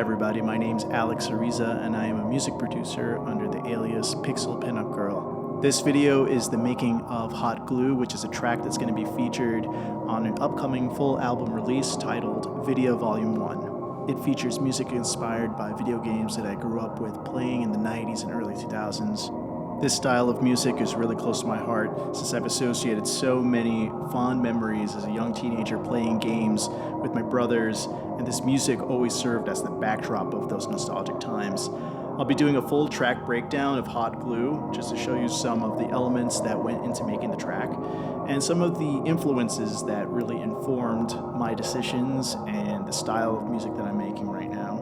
Hi everybody, my name's Alex Ariza and I am a music producer under the alias Pixel Pinup Girl. This video is the making of Hot Glue, which is a track that's going to be featured on an upcoming full album release titled VIDYA Volume 1. It features music inspired by video games that I grew up with playing in the 90s and early 2000s. This style of music is really close to my heart since I've associated so many fond memories as a young teenager playing games with my brothers, and this music always served as the backdrop of those nostalgic times. I'll be doing a full track breakdown of Hot Glue just to show you some of the elements that went into making the track and some of the influences that really informed my decisions and the style of music that I'm making right now.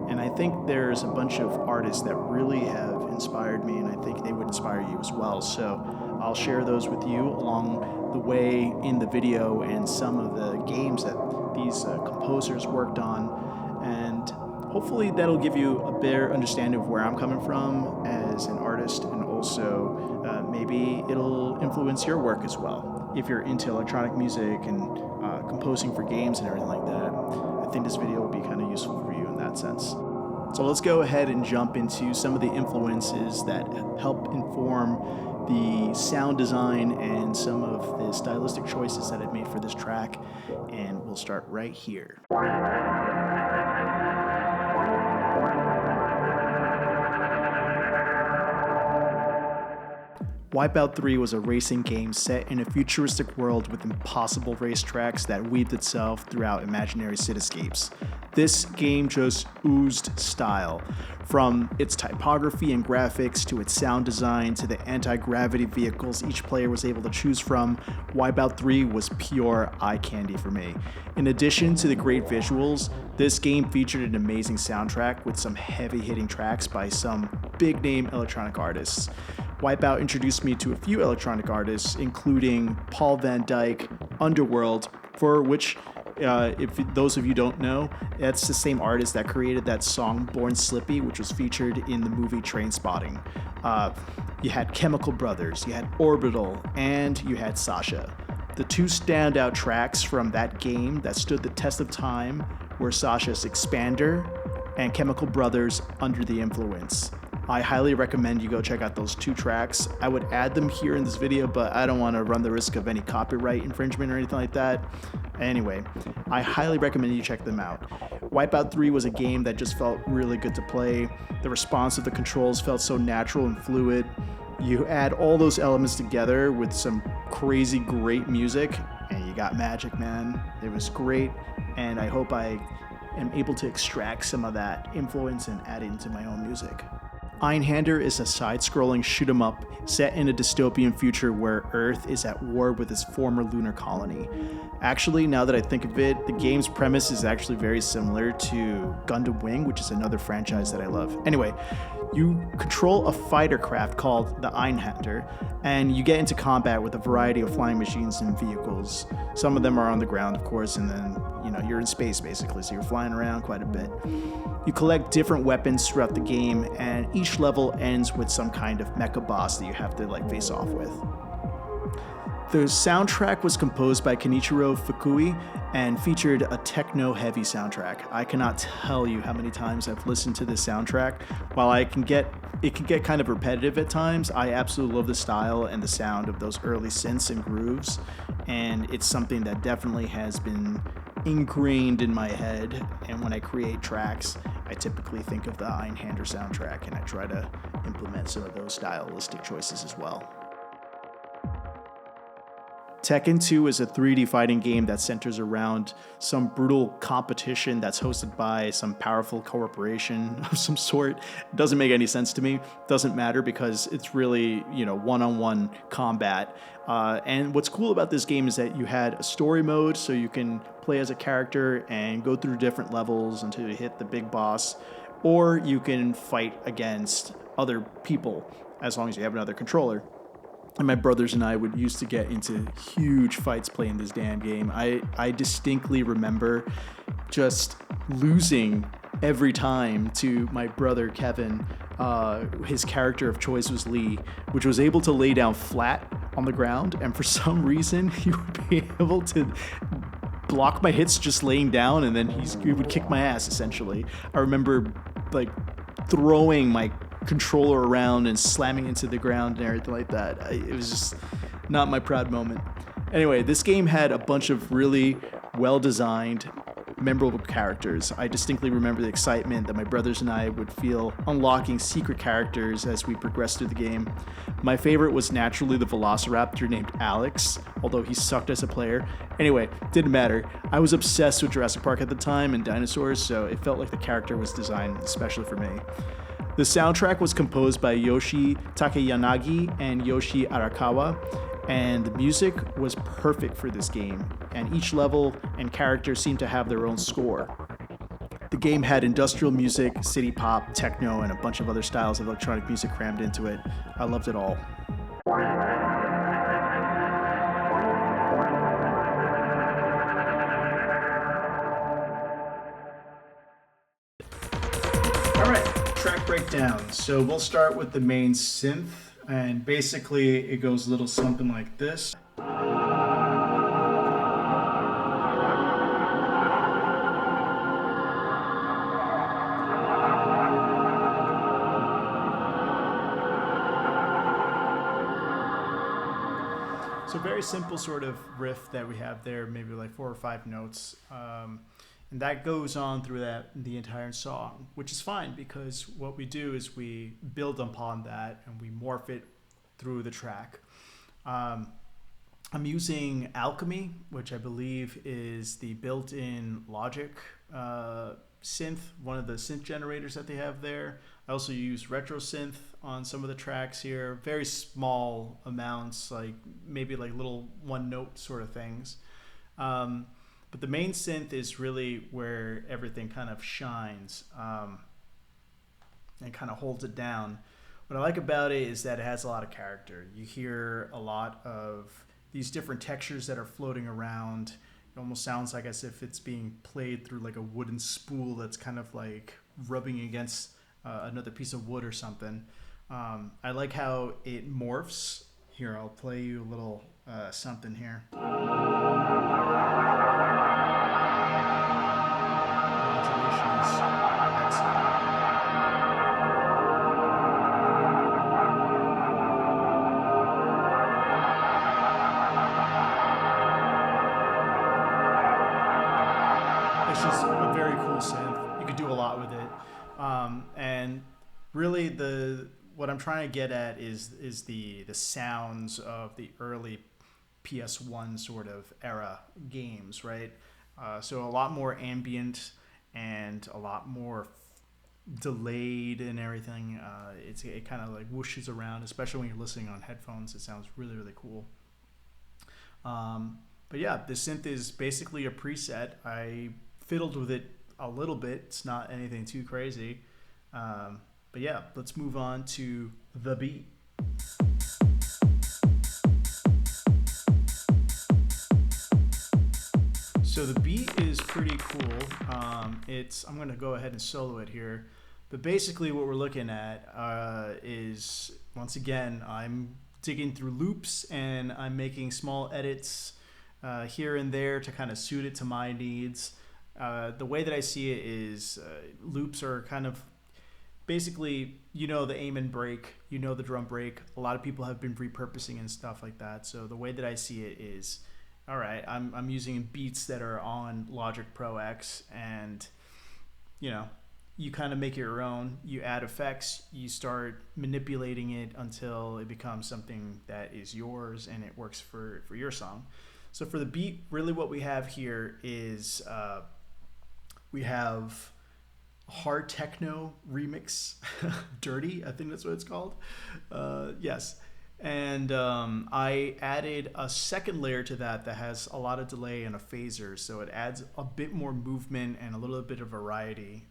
And I think there's a bunch of artists that really have inspired me, and I think they would inspire you as well. So I'll share those with you along the way in the video and some of the games that these composers worked on. And hopefully that'll give you a better understanding of where I'm coming from as an artist, and also maybe it'll influence your work as well. If you're into electronic music and composing for games and everything like that, I think this video will be kind of useful for you in that sense. So let's go ahead and jump into some of the influences that help inform the sound design and some of the stylistic choices that I've made for this track, and we'll start right here. Wipeout 3 was a racing game set in a futuristic world with impossible racetracks that weaved itself throughout imaginary cityscapes. This game just oozed style. From its typography and graphics to its sound design to the anti-gravity vehicles each player was able to choose from, Wipeout 3 was pure eye candy for me. In addition to the great visuals, this game featured an amazing soundtrack with some heavy-hitting tracks by some big-name electronic artists. Wipeout introduced me to a few electronic artists, including Paul Van Dyk, Underworld, for which, if those of you don't know, that's the same artist that created that song Born Slippy, which was featured in the movie Trainspotting. You had Chemical Brothers, you had Orbital, and you had Sasha. The two standout tracks from that game that stood the test of time were Sasha's Expander and Chemical Brothers' Under the Influence. I highly recommend you go check out those two tracks. I would add them here in this video, but I don't want to run the risk of any copyright infringement or anything like that. Anyway, I highly recommend you check them out. Wipeout 3 was a game that just felt really good to play. The response of the controls felt so natural and fluid. You add all those elements together with some crazy great music, and you got magic, man. It was great, and I hope I am able to extract some of that influence and add it into my own music. Einhander is a side-scrolling shoot-'em-up set in a dystopian future where Earth is at war with its former lunar colony. Actually, now that I think of it, the game's premise is actually very similar to Gundam Wing, which is another franchise that I love. Anyway, you control a fighter craft called the Einhander, and you get into combat with a variety of flying machines and vehicles. Some of them are on the ground, of course, and then, you're in space basically, so you're flying around quite a bit. You collect different weapons throughout the game, and each level ends with some kind of mecha boss that you have to face off with. The soundtrack was composed by Kenichiro Fukui and featured a techno-heavy soundtrack. I cannot tell you how many times I've listened to this soundtrack. While it can get kind of repetitive at times, I absolutely love the style and the sound of those early synths and grooves, and it's something that definitely has been ingrained in my head. And when I create tracks, I typically think of the Einhander soundtrack, and I try to implement some of those stylistic choices as well. Tekken 2 is a 3D fighting game that centers around some brutal competition that's hosted by some powerful corporation of some sort. It doesn't make any sense to me. Doesn't matter because it's really, one-on-one combat. And what's cool about this game is that you had a story mode, so you can play as a character and go through different levels until you hit the big boss, or you can fight against other people as long as you have another controller. And my brothers and I would used to get into huge fights playing this damn game. I distinctly remember just losing every time to my brother Kevin. His character of choice was Lee, which was able to lay down flat on the ground, and for some reason he would be able to block my hits just laying down, and then he would kick my ass, essentially. I remember, like, throwing my controller around and slamming into the ground and everything like that. It was just not my proud moment. Anyway, this game had a bunch of really well-designed, memorable characters. I distinctly remember the excitement that my brothers and I would feel unlocking secret characters as we progressed through the game. My favorite was naturally the Velociraptor named Alex, although he sucked as a player. Anyway, didn't matter. I was obsessed with Jurassic Park at the time and dinosaurs, so it felt like the character was designed especially for me. The soundtrack was composed by Yoshi Takeyanagi and Yoshi Arakawa, and the music was perfect for this game, and each level and character seemed to have their own score. The game had industrial music, city pop, techno, and a bunch of other styles of electronic music crammed into it. I loved it all. Alright, track breakdown. So we'll start with the main synth, and basically it goes a little something like this. So very simple sort of riff that we have there, maybe like 4 or 5 notes. And that goes on through the entire song, which is fine because what we do is we build upon that and we morph it through the track. I'm using Alchemy, which I believe is the built-in Logic synth, one of the synth generators that they have there. I also use retro synth on some of the tracks here, very small amounts, like maybe like little one note sort of things. But the main synth is really where everything kind of shines and kind of holds it down. What I like about it is that it has a lot of character. You hear a lot of these different textures that are floating around. It almost sounds like as if it's being played through like a wooden spool that's kind of like rubbing against another piece of wood or something. I like how it morphs. Here, I'll play you a little something here. It's just a very cool synth. You could do a lot with it. And really what I'm trying to get at is the sounds of the early PS1 sort of era games, right? So a lot more ambient and a lot more delayed and everything. It kind of like whooshes around, especially when you're listening on headphones. It sounds really, really cool. But yeah, the synth is basically a preset. I fiddled with it a little bit. It's not anything too crazy. But yeah, let's move on to the beat. So the beat is pretty cool. I'm going to go ahead and solo it here. But basically what we're looking at is, once again, I'm digging through loops and I'm making small edits here and there to kind of suit it to my needs. The way that I see it is loops are kind of basically, the aim and break, the drum break. A lot of people have been repurposing and stuff like that. So the way that I see it is, all right, I'm using beats that are on Logic Pro X, and you kind of make it your own. You add effects, you start manipulating it until it becomes something that is yours and it works for your song. So for the beat, really what we have here is we have hard techno remix, Dirty, I think that's what it's called. Yes. And I added a second layer to that has a lot of delay and a phaser, so it adds a bit more movement and a little bit of variety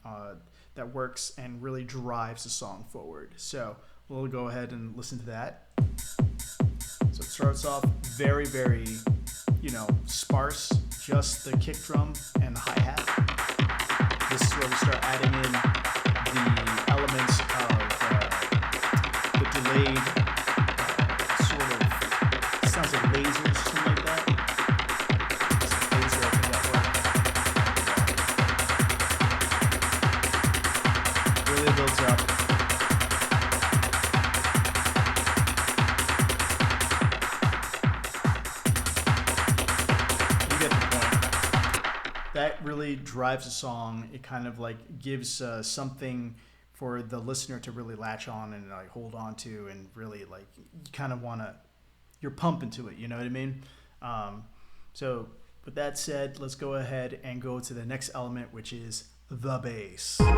that works and really drives the song forward. So we'll go ahead and listen to that. So it starts off very, very, sparse, just the kick drum and the hi-hat. This is where we start adding in the elements of the delayed sort of, sounds like lasers or something like that. It's a phaser, I think that that really drives a song. It kind of like gives something for the listener to really latch on and like hold on to, and really like you kind of want to, you're pumping to it. You know what I mean? So with that said, let's go ahead and go to the next element, which is the bass. All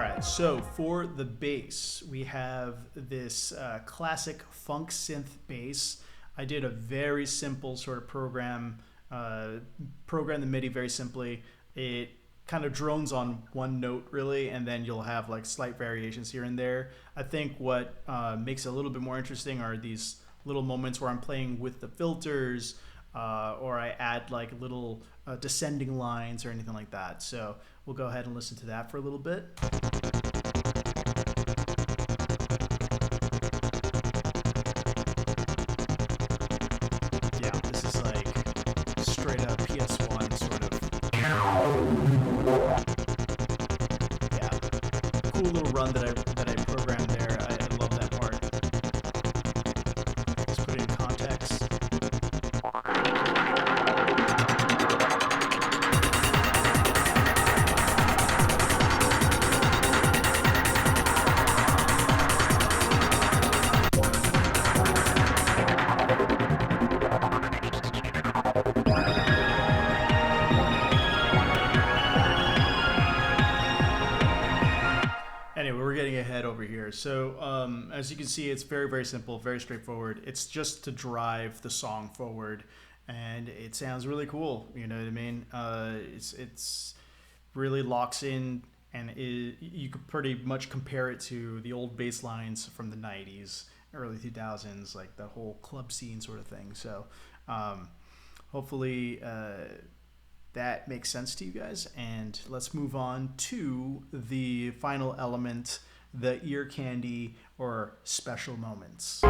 right, so for the bass, we have this classic funk synth bass. I did a very simple sort of program the MIDI very simply. It kind of drones on one note really, and then you'll have like slight variations here and there. I think what makes it a little bit more interesting are these little moments where I'm playing with the filters, or I add like little descending lines or anything like that. So we'll go ahead and listen to that for a little bit. Yeah, this is like straight up PS1 sort of. Yeah, cool little run that I programmed there. I love that part. Let's put it in context. Anyway, we're getting ahead over here. So as you can see, it's very, very simple, very straightforward. It's just to drive the song forward, and it sounds really cool. You know what I mean? It's really locks in, and you could pretty much compare it to the old bass lines from the 90s, early 2000s, like the whole club scene sort of thing. So hopefully that makes sense to you guys, and let's move on to the final element, the ear candy or special moments.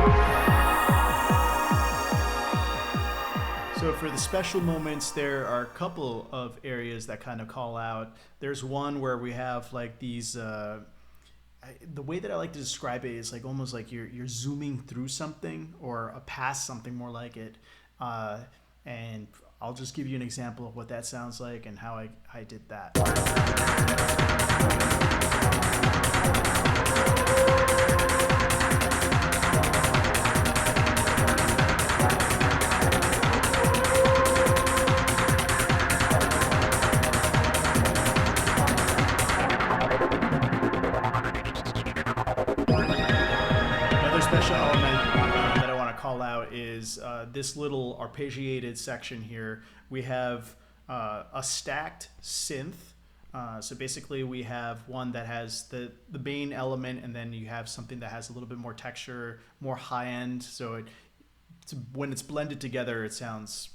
So for the special moments, there are a couple of areas that kind of call out. There's one where we have like these the way that I like to describe it is like almost like you're zooming through something, or past something more like it, and I'll just give you an example of what that sounds like and how I did that. Another special element that I want to call out is this little arpeggiated section here. We have a stacked synth. So basically we have one that has the main element, and then you have something that has a little bit more texture, more high end. So when it's blended together, it sounds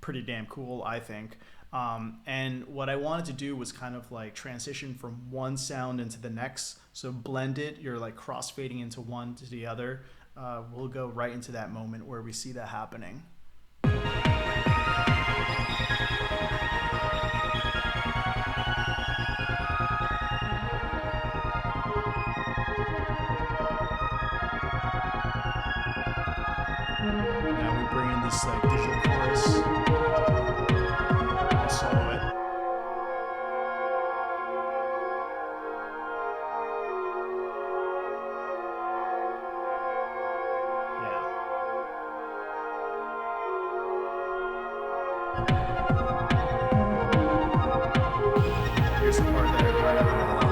pretty damn cool, I think. And what I wanted to do was kind of like transition from one sound into the next. So blend it, you're like crossfading into one to the other. We'll go right into that moment where we see that happening. Now we bring in this like digital chorus. I'll solo it. Here's the part that I really love.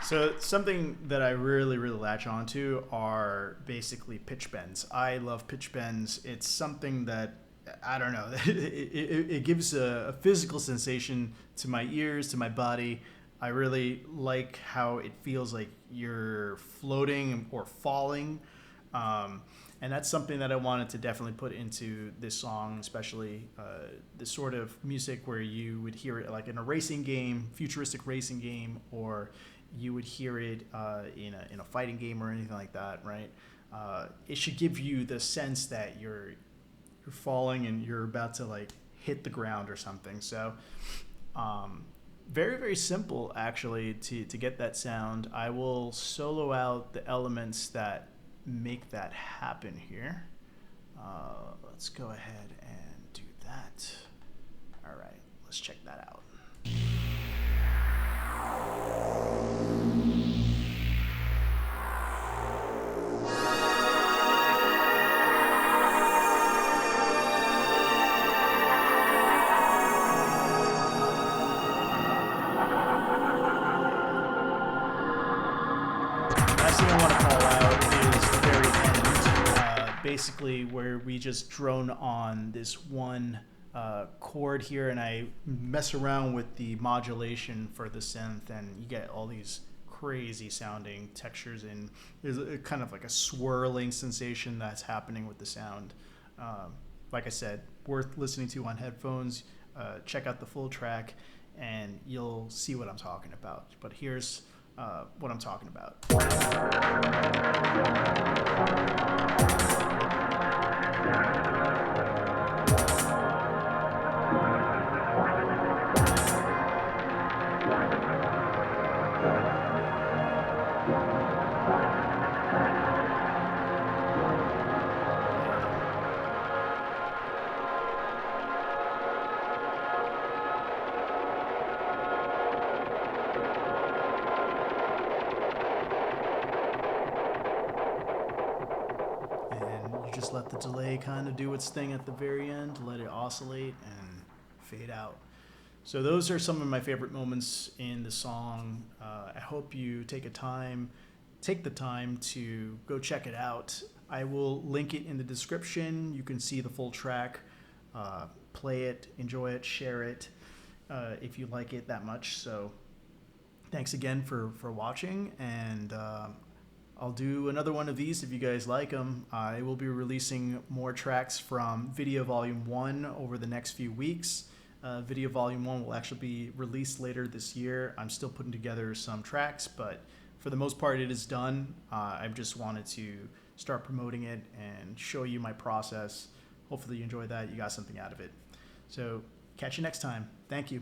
So something that I really, really latch onto are basically pitch bends. I love pitch bends. It's something that, I don't know, it gives a physical sensation to my ears, to my body. I really like how it feels like you're floating or falling. And that's something that I wanted to definitely put into this song, especially this sort of music where you would hear it like in a racing game, futuristic racing game, or you would hear it in a fighting game or anything like that, right? It should give you the sense that you're falling and you're about to like hit the ground or something. So very, very simple actually to get that sound. I will solo out the elements that make that happen here. Let's go ahead and do that. All right, let's check that out. Last thing I want to call out is the very end, basically where we just drone on this one chord here, and I mess around with the modulation for the synth, and you get all these crazy sounding textures, and there's a kind of like a swirling sensation that's happening with the sound. Like I said, worth listening to on headphones. Check out the full track and you'll see what I'm talking about. But here's what I'm talking about. And you just let the delay kind of do its thing at the very end, let it oscillate and fade out. So those are some of my favorite moments in the song. I hope you take the time to go check it out. I will link it in the description. You can see the full track, play it, enjoy it, share it if you like it that much. So thanks again for watching, and I'll do another one of these if you guys like them. I will be releasing more tracks from VIDYA Volume 1 over the next few weeks. VIDYA Volume 1 will actually be released later this year. I'm still putting together some tracks, but for the most part it is done. I just wanted to start promoting it and show you my process. Hopefully you enjoyed that, you got something out of it. So catch you next time. Thank you.